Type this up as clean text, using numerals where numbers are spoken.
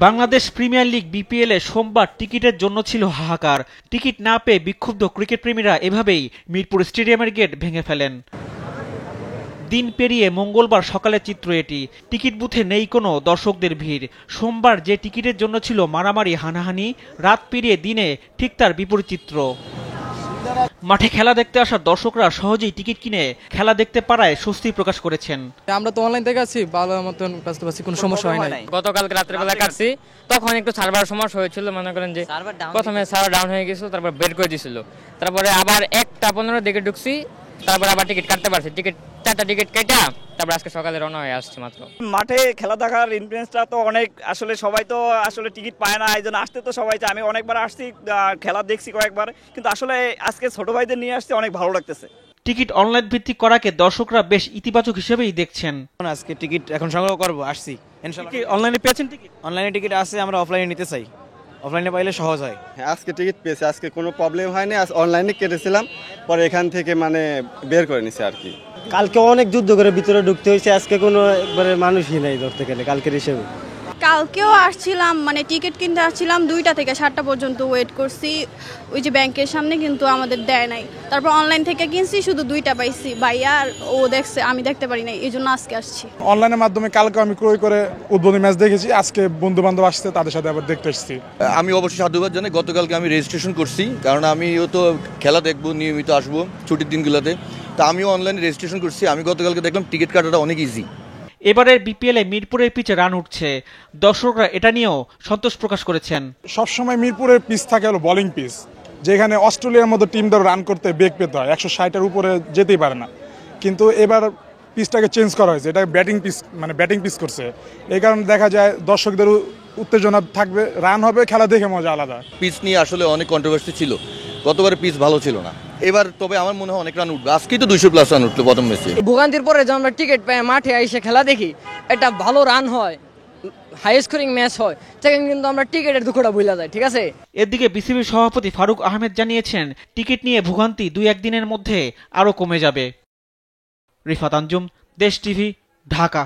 Bangladesh premier league BPL এ সোমবার টিকিটের জন্য ছিল হাহাকার। টিকিট না পেয়ে বিক্ষুব্ধ ক্রিকেট প্রেমীরা এভাবেই মিরপুর স্টেডিয়ামের গেট ভেঙে ফেলেন। দিন পেরিয়ে মঙ্গলবার সকালের চিত্র এটি। টিকিট বুথে নেই কোনো দর্শকদের ভিড়। সোমবার যে টিকিটের জন্য ছিল মারামারি হানাহানি, রাত পেরিয়ে দিনে ঠিক তার বিপরীত চিত্র। মাঠে খেলা দেখতে আসা দর্শকরা সহজেই টিকিট কিনে খেলা দেখতে পারায় স্বস্তি প্রকাশ করেছেন। আমরা তো অনলাইন থেকে আছি, ভালো মতন কাজতে পারছি, কোনো সমস্যা হয় নাই। গতকাল রাত্রেবেলা কাটছি, তখন একটু সার্ভার সমস্যা হয়েছিল, মনে করেন যে প্রথমে সার্ভার ডাউন হয়ে গেছিল, তারপর বের করে দিয়েছিল, তারপরে আবার 1:15 দিকে ঢুকছি, তারপর আবার টিকিট কাটতে পারছি। টিকিট 4টা টিকিট কেটা তারপর আজকে সকালে রওনা হয়ে আসছে মাত্র। মাঠে খেলা দেখার ইনফ্লুয়েন্সটা তো অনেক, আসলে সবাই তো আসলে টিকিট পায় না, এই জন্য আসতে তো সবাই চায়। আমি অনেকবার আসছি, খেলা দেখছি কয়েকবার, কিন্তু আসলে আজকে ছোট ভাইদের নিয়ে আসতে অনেক ভালো লাগতেছে। টিকিট অনলাইন ভিত্তিক করাকে দর্শকরা বেশ ইতিবাচক হিসেবেই দেখছেন। আজকে টিকিট এখন সংগ্রহ করবো, আসছি। অনলাইনে পেয়েছেন টিকিট? অনলাইনে টিকিট আছে, আমরা অফলাইনে নিতে চাই, অফলাইনে পাইলে সহজ হয়। আজকে টিকিট পেয়েছি, আজকে কোনো প্রবলেম হয়নি। অনলাইনে কেটেছিলাম, পরে এখান থেকে মানে বের করে নিছি আর কি। কালকে অনেক যুদ্ধ করে ভিতরে ঢুকতে হয়েছে, আজকে কোনো একবারে মানুষই নাই ধরতে গেলে কালকের হিসেবে। কালকেও আসছিলাম, মানে টিকিট কিনতে আসছিলাম 2টা থেকে 7টা পর্যন্ত ওয়েট করছি ওই যে ব্যাংকের সামনে, কিন্তু আমাদের দেয় নাই। তারপর অনলাইন থেকে কিনছি, শুধু 2টা পাইছি। ভাইয়া ও দেখছে, আমি দেখতে পারি নাই, এই জন্য আজকে আসছি। অনলাইনের মাধ্যমে কালকে আমি ক্রয় করে উদ্বোধনী ম্যাচ দেখেছি, আজকে বন্ধু বান্ধব আসছে, তাদের সাথে আবার দেখতে এসেছি। আমি অবশ্যই সাধুবাদ জানাই, গতকালকে আমি রেজিস্ট্রেশন করছি, কারণ আমিও তো খেলা দেখবো, নিয়মিত আসবো ছুটির দিনগুলোতে, তা আমিও অনলাইনে রেজিস্ট্রেশন করছি। আমি গতকালকে দেখলাম টিকিট কাটাটা অনেক ইজি। এবারের বিপিএল এ মিরপুরের পিচে রান উঠছে, দর্শকরা এটা নিয়েও সন্তোষ প্রকাশ করেছেন। সবসময় মিরপুরের পিচ থাকে হলো বোলিং পিচ, যেখানে অস্ট্রেলিয়ার মতো টিম ধরে রান করতে বেগ পেতে হয়, 160-এর উপরে যেতেই পারে না। কিন্তু এবার পিচটাকে চেঞ্জ করা হয়েছে, এটা ব্যাটিং পিচ, মানে ব্যাটিং পিচ করছে। এই কারণে দেখা যায় দর্শকদের উত্তেজনা থাকবে, রান হবে, খেলা দেখে মজা আলাদা। পিচ নিয়ে আসলে অনেক কন্ট্রোভার্সি ছিল, গতবারে পিচ ভালো ছিল না, এবার তবে আমার মনে হয় অনেক রান উঠবে। আজকেই তো 200+ রান উঠলো প্রথম ম্যাচে। ভোগান্তির পরে যখন আমরা টিকিট পাই, মাঠে এসে খেলা দেখি, এটা ভালো রান হয়, হাই স্কোরিং ম্যাচ হয়, সেখানে কিন্তু আমরা টিকিটের দুঃখটা ভুলে যাই, ঠিক আছে। এদিকে বিসিবির সভাপতি ফারুক আহমেদ জানিয়েছেন, টিকিট নিয়ে ভোগান্তি 2-1 দিনের মধ্যে আরও কমে যাবে। রিফাত আঞ্জুম, দেশ টিভি, ঢাকা।